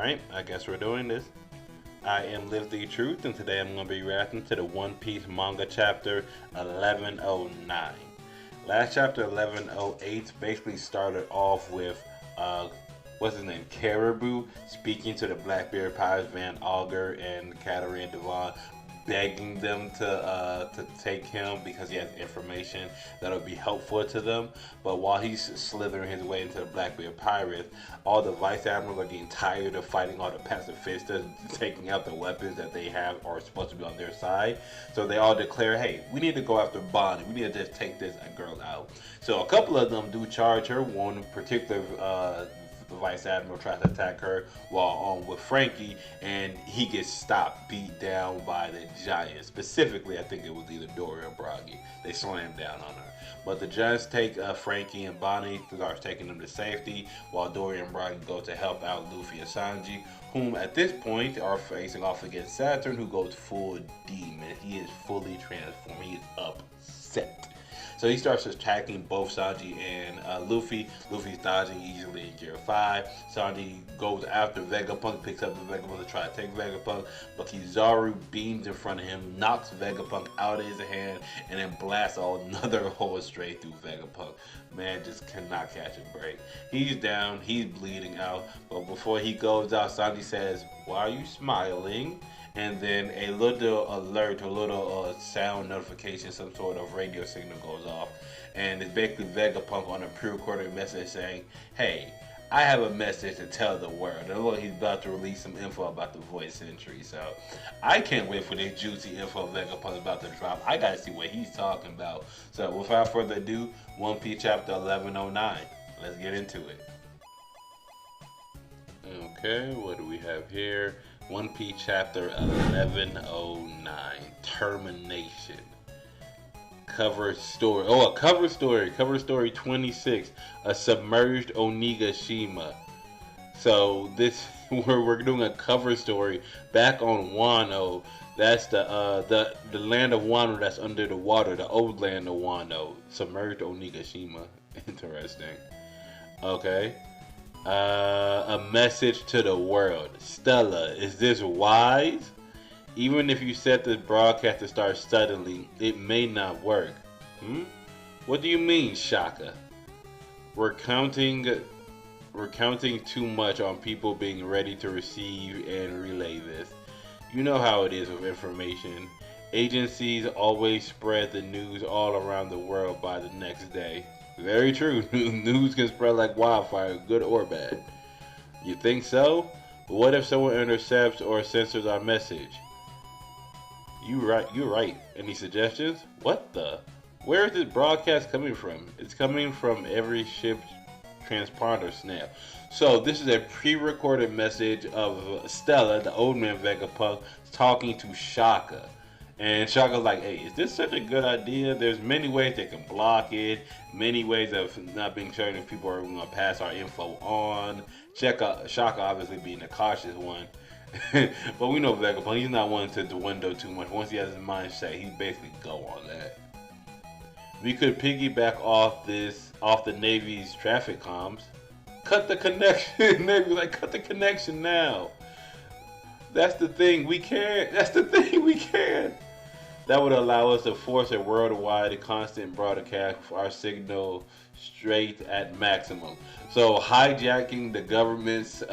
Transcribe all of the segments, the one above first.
Alright, I guess we're doing this. I am Live the Truth, and today I'm going to be reacting to the One Piece manga chapter 1109. Last chapter 1108 basically started off with, what's his name, Caribou, speaking to the Blackbeard Pirates, Van Augur and Katarina Devon, begging them to take him because he has information that'll be helpful to them. But while he's slithering his way into the Blackbeard Pirates, all the vice admirals are getting tired of fighting all the pacifistas, taking out the weapons that they have are supposed to be on their side. So they all declare, hey, we need to go after Bonney. We need to just take this girl out. So a couple of them do charge her. One particular Vice Admiral tries to attack her while on with Frankie, and he gets stopped, beat down by the Giants. Specifically, I think it was either Dory or Bragi. They slam down on her. But the Giants take Frankie and Bonney, starts taking them to safety, while Dory and Bragi go to help out Luffy and Sanji, whom at this point are facing off against Saturn, who goes full demon. He is fully transformed. He is upset. So he starts attacking both Sanji and Luffy. Luffy's dodging easily in Gear 5. Sanji goes after Vegapunk, picks up the Vegapunk to try to take Vegapunk, but Kizaru beams in front of him, knocks Vegapunk out of his hand, and then blasts another hole straight through Vegapunk. Man just cannot catch a break. He's down, he's bleeding out, but before he goes out, Sanji says, "Why are you smiling?" And then a little alert, a little sound notification, some sort of radio signal goes off. And it's basically Vegapunk on a pre-recorded message saying, hey, I have a message to tell the world. And look, he's about to release some info about the Void Century. So I can't wait for this juicy info Vegapunk about to drop. I gotta see what he's talking about. So without further ado, One Piece chapter 1109. Let's get into it. Okay, what do we have here? One Piece chapter 1109, Termination. Cover story. Oh, a cover story. Cover story 26, a submerged Onigashima. So this we're doing a cover story back on Wano. That's the land of Wano that's under the water, the old land of Wano. Submerged Onigashima. Interesting. Okay. A message to the world. Stella, is this wise? Even if you set this broadcast to start suddenly, it may not work. What do you mean, Shaka? We're counting too much on people being ready to receive and relay this. You know how it is with information. Agencies always spread the news all around the world by the next day. Very true. News can spread like wildfire, good or bad. You think so? But what if someone intercepts or censors our message? You're right. Any suggestions? What the? Where is this broadcast coming from? It's coming from every ship's transponder snap. So this is a pre-recorded message of Stella, the old man Vegapunk, talking to Shaka. And Shaka's like, hey, is this such a good idea? There's many ways they can block it, many ways of not being certain if people are going to pass our info on. Shaka obviously being the cautious one. But we know Vegapunk, he's not one to window too much. Once he has his mind set, he basically go on that. We could piggyback off the Navy's traffic comms. Cut the connection. Navy's like, cut the connection now. That's the thing, we can't. That's the thing, we can't. That would allow us to force a worldwide constant broadcast for our signal straight at maximum. So hijacking the government's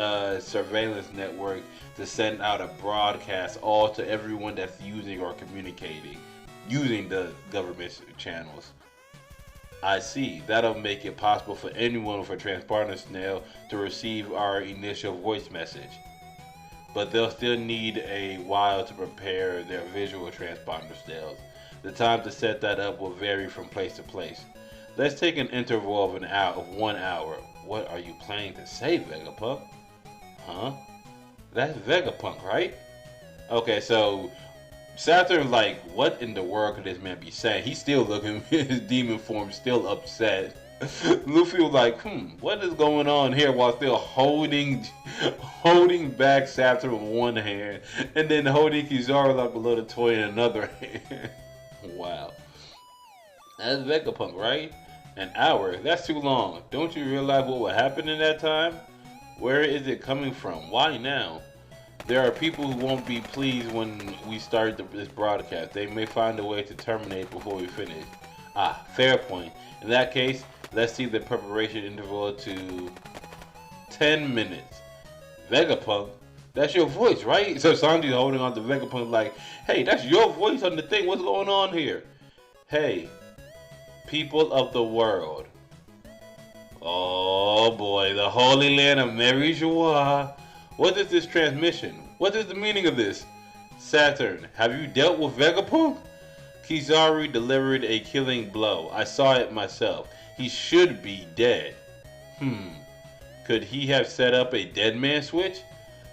surveillance network to send out a broadcast all to everyone that's using or communicating using the government's channels. I see. That'll make it possible for anyone with a transponder snail to receive our initial voice message. But they'll still need a while to prepare their visual transponder snails. The time to set that up will vary from place to place. Let's take an interval of 1 hour. What are you planning to say, Vegapunk? Huh? That's Vegapunk, right? Okay, so Saturn's like, what in the world could this man be saying? He's still looking, his demon form, still upset. Luffy was like, what is going on here, while still holding back Saturn with one hand and then holding Kizaru like a little toy in another hand. Wow. That's Vegapunk, right? An hour? That's too long. Don't you realize what would happen in that time? Where is it coming from? Why now? There are people who won't be pleased when we start this broadcast. They may find a way to terminate before we finish. Ah, fair point. In that case, let's see the preparation interval to 10 minutes. Vegapunk? That's your voice, right? So Sanji's holding on to Vegapunk like, hey, that's your voice on the thing. What's going on here? Hey, people of the world. Oh boy, the Holy Land of Mary Joie. What is this transmission? What is the meaning of this? Saturn, have you dealt with Vegapunk? Kizaru delivered a killing blow. I saw it myself. He should be dead. Could he have set up a dead man switch?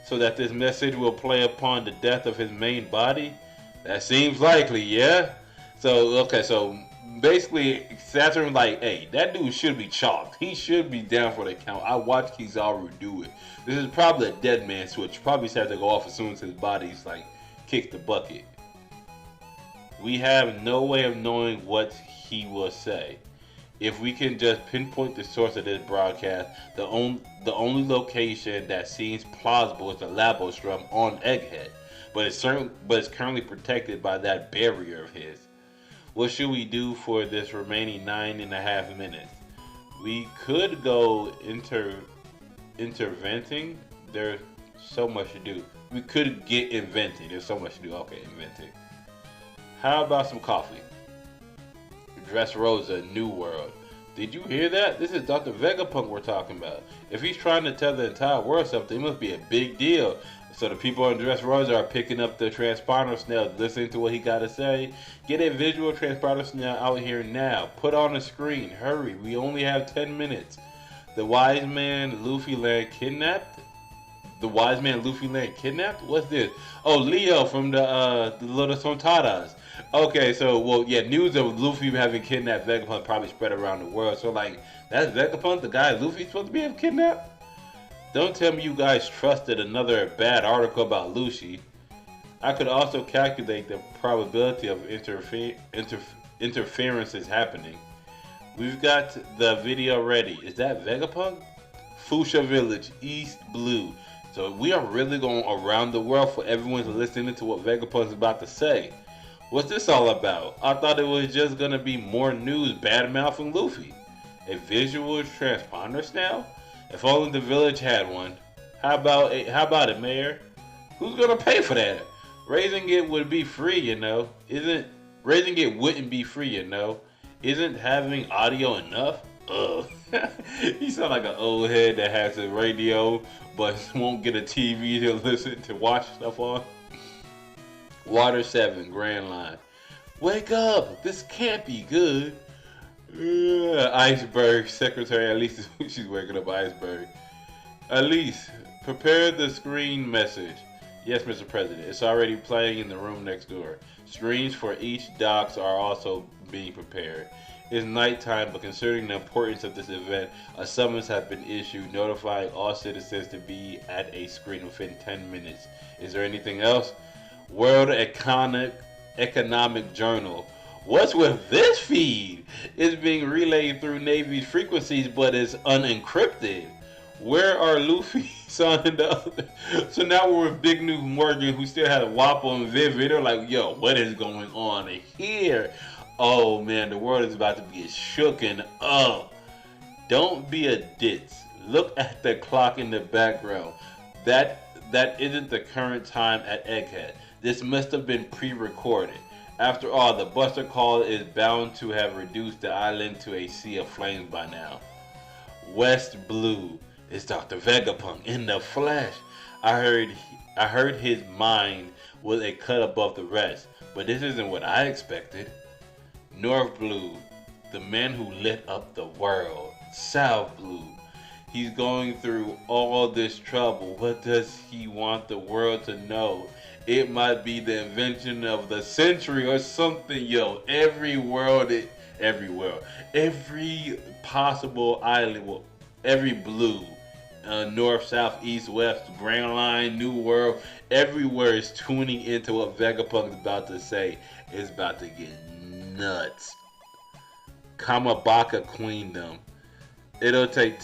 So that this message will play upon the death of his main body? That seems likely, yeah? So basically Saturn like, hey, that dude should be chalked. He should be down for the count. I watched Kizaru do it. This is probably a dead man switch. Probably has to go off as soon as his body's like kicked the bucket. We have no way of knowing what he will say. If we can just pinpoint the source of this broadcast, the only location that seems plausible is the Labostrom on Egghead, but it's currently protected by that barrier of his. What should we do for this remaining 9.5 minutes? We could go interventing. There's so much to do. We could get inventing. There's so much to do. Okay, inventing. How about some coffee? Dressrosa, New World. Did you hear that? This is Dr. Vegapunk we're talking about. If he's trying to tell the entire world something, it must be a big deal. So the people on Dressrosa are picking up the transponder snail, listening to what he got to say. Get a visual transponder snail out here now. Put on a screen. Hurry. We only have 10 minutes. The wise man Luffy land kidnapped? The wise man Luffy land kidnapped? What's this? Oh, Leo from the Little Sontaras. Okay, so, well, yeah, news of Luffy having kidnapped Vegapunk probably spread around the world. So, like, that's Vegapunk, the guy Luffy's supposed to be kidnapped? Don't tell me you guys trusted another bad article about Luffy. I could also calculate the probability of interferences happening. We've got the video ready. Is that Vegapunk? Fuchsia Village, East Blue. So we are really going around the world for everyone to listen to what Vegapunk's about to say. What's this all about? I thought it was just gonna be more news bad-mouthing Luffy. A visual transponder snail? If only the village had one. How about it, Mayor? Who's gonna pay for that? Raising it would be free, you know. Raising it wouldn't be free, you know. Isn't having audio enough? Ugh. He sound like an old head that has a radio but won't get a TV to listen to watch stuff on. Water 7, Grand Line. Wake up! This can't be good. Iceberg Secretary Elise, she's waking up Iceberg. Elise, prepare the screen message. Yes, Mr. President. It's already playing in the room next door. Screens for each docks are also being prepared. It's nighttime, but considering the importance of this event, a summons has been issued notifying all citizens to be at a screen within 10 minutes. Is there anything else? World Economic Journal. What's with this feed? It's being relayed through Navy's frequencies, but it's unencrypted. Where are Luffy, Son, and the other? So now we're with Big New Morgan, who still had a Wappo and Vivi. They're like, yo, what is going on here? Oh man, the world is about to be shooken up. Don't be a ditz. Look at the clock in the background. That isn't the current time at Egghead. This must have been pre-recorded. After all, the Buster Call is bound to have reduced the island to a sea of flames by now. West Blue is Dr. Vegapunk in the flesh. I heard his mind was a cut above the rest, but this isn't what I expected. North Blue, the man who lit up the world. South Blue, he's going through all this trouble. What does he want the world to know? It might be the invention of the century or something, yo. Every possible island, well, every blue, north, south, east, west, Grand Line, New World, everywhere is tuning into what Vegapunk is about to say. It's about to get nuts. Kamabaka Queendom. It'll take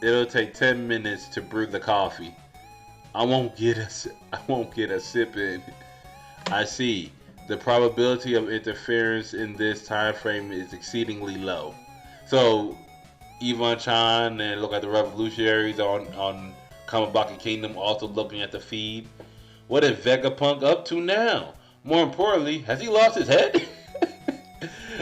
It'll take 10 minutes to brew the coffee. I won't get a sip in. I see. The probability of interference in this time frame is exceedingly low. So, Ivan-chan and look at the revolutionaries on Kamabaki Kingdom also looking at the feed. What is Vegapunk up to now? More importantly, has he lost his head?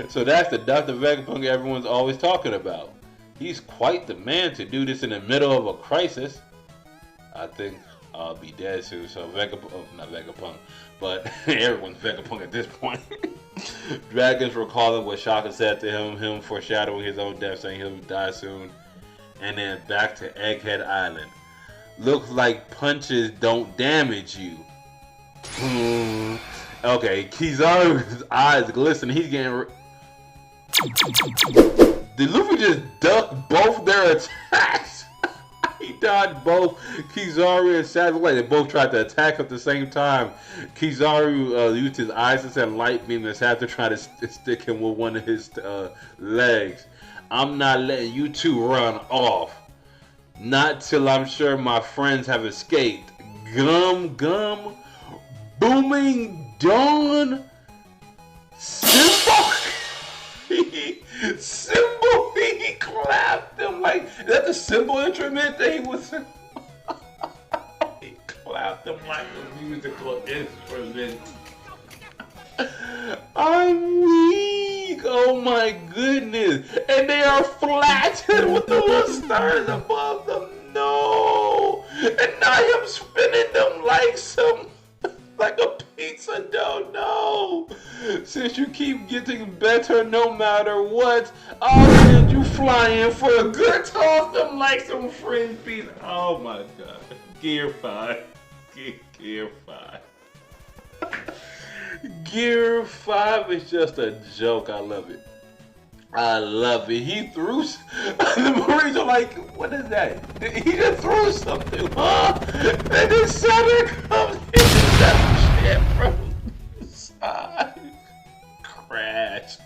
So that's the Dr. Vegapunk everyone's always talking about. He's quite the man to do this in the middle of a crisis. I think I'll be dead soon. So Vegapunk, not Vegapunk, but everyone's Vegapunk at this point. Dragons recalling what Shaka said to him foreshadowing his own death, saying he'll die soon. And then back to Egghead Island. Looks like punches don't damage you. Okay, Kizaru's eyes glisten. He's getting. Did Luffy just duck both their attacks? He dodged both Kizaru and Saturn. Like they both tried to attack at the same time. Kizaru used his eyes to send light beam and Saturn tried to stick him with one of his legs. I'm not letting you two run off. Not till I'm sure my friends have escaped. Gum, booming dawn, symbol. Symbol, he clapped him like, is that the symbol instrument that he was? He clapped him like a musical instrument. I'm weak, oh my goodness. And they are flattened with the little stars above them, no. And now I'm spinning them like a pizza dough, no. Since you keep getting better no matter what, I'll send you flying for a good toss them like some frisbees. Oh my god. Gear 5. Gear 5. Gear 5 is just a joke. I love it. I love it. He threw. The Marines are like, what is that? He just threw something, huh? And then Saturn comes in and that shit from the side. Crash.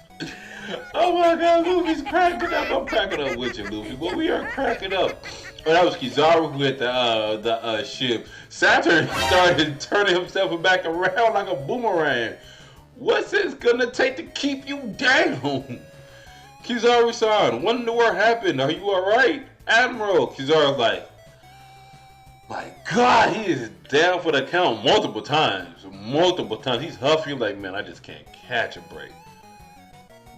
Oh my god, Luffy's cracking up. I'm cracking up with you, Luffy. But we are cracking up. Oh, that was Kizaru who hit the ship. Saturn started turning himself back around like a boomerang. What's this gonna take to keep you down? Kizaru-san, wonder what happened. Are you alright? Admiral, Kizaru's like, my god, he is down for the count multiple times. He's huffy like, man, I just can't catch a break.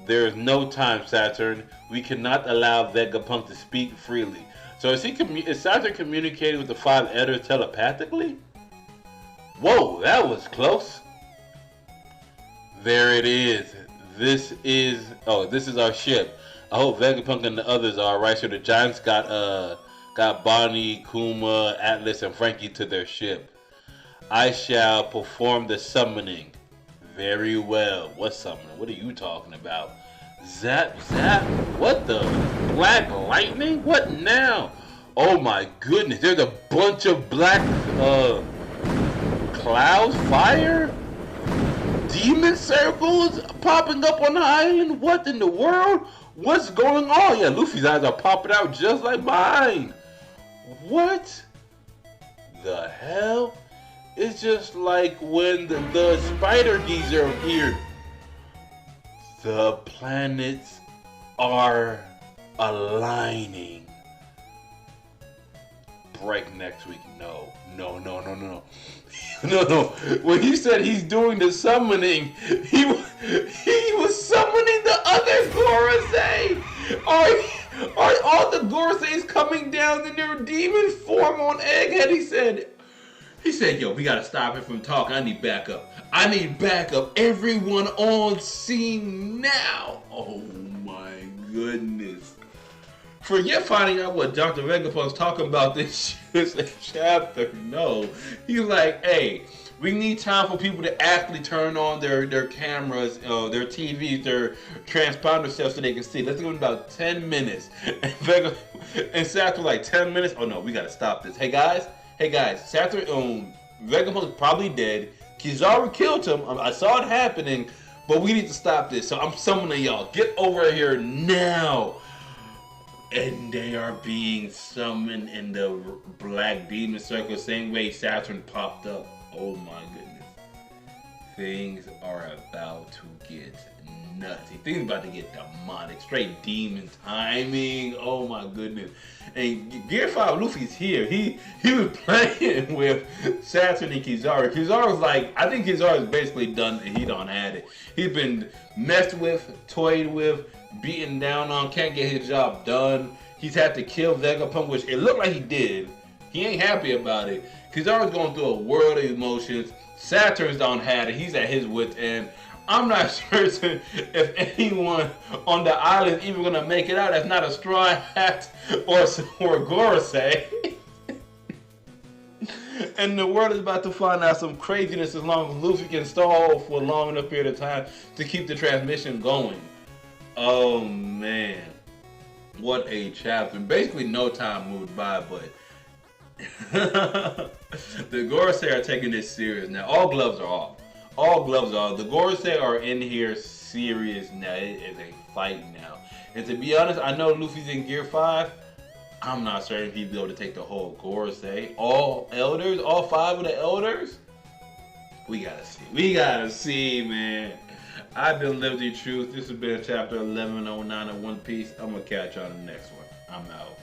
There is no time, Saturn. We cannot allow Vegapunk to speak freely. So is Saturn communicating with the 5 editors telepathically? Whoa, that was close. There it is. This is our ship. I hope Vegapunk and the others are alright. So the Giants got Bonney, Kuma, Atlas, and Frankie to their ship. I shall perform the summoning. Very well. What summoning? What are you talking about? Zap. What the? Black lightning? What now? Oh my goodness. There's a bunch of black clouds, fire, demon circles popping up on the island. What in the world? What's going on? Yeah, Luffy's eyes are popping out just like mine. What the hell? It's just like when the spider geezer appeared. The planets are aligning. Break next week. No. When he said he's doing the summoning, he was summoning the other Gorosei. Are all the Goroseis coming down in their demon form on Egghead? He said, yo, we gotta stop him from talking. I need backup. Everyone on scene now. Oh my goodness. Forget finding out what Dr. Vegapunk's talking about this chapter. No. He's like, hey, we need time for people to actually turn on their cameras, their TVs, their transponder stuff so they can see. Let's give them about 10 minutes. And Saturn like, 10 minutes? Oh no, we gotta stop this. Hey guys, Saturn, Vegapunk's probably dead. Kizaru killed him. I saw it happening, but we need to stop this. So I'm summoning y'all. Get over here now. And they are being summoned in the Black Demon Circle, same way Saturn popped up. Oh my goodness. Things are about to get nutty. Things about to get demonic. Straight demon timing. Oh my goodness. And Gear 5 Luffy's here. He was playing with Saturn and Kizaru. Kizaru's like, I think Kizaru's basically done. He done had it. He's been messed with, toyed with, beaten down on, can't get his job done. He's had to kill Vegapunk, which it looked like he did. He ain't happy about it. Kizaru's going through a world of emotions. Saturn's done had it. He's at his wit's end. I'm not certain if anyone on the island is even gonna make it out. That's not a Straw Hat or Gorosei. And the world is about to find out some craziness as long as Luffy can stall for a long enough period of time to keep the transmission going. Oh man, what a chapter. Basically no time moved by, but the Gorosei are taking this serious now. All gloves are off. All gloves are off. The Gorosei are in here serious now. It is a fight now. And to be honest, I know Luffy's in Gear 5. I'm not certain if he'd be able to take the whole Gorosei. All elders, all 5 of the elders? We gotta see. We gotta see, man. I've been Liberty Truth. This has been chapter 1109 of One Piece. I'm gonna catch you on the next one. I'm out.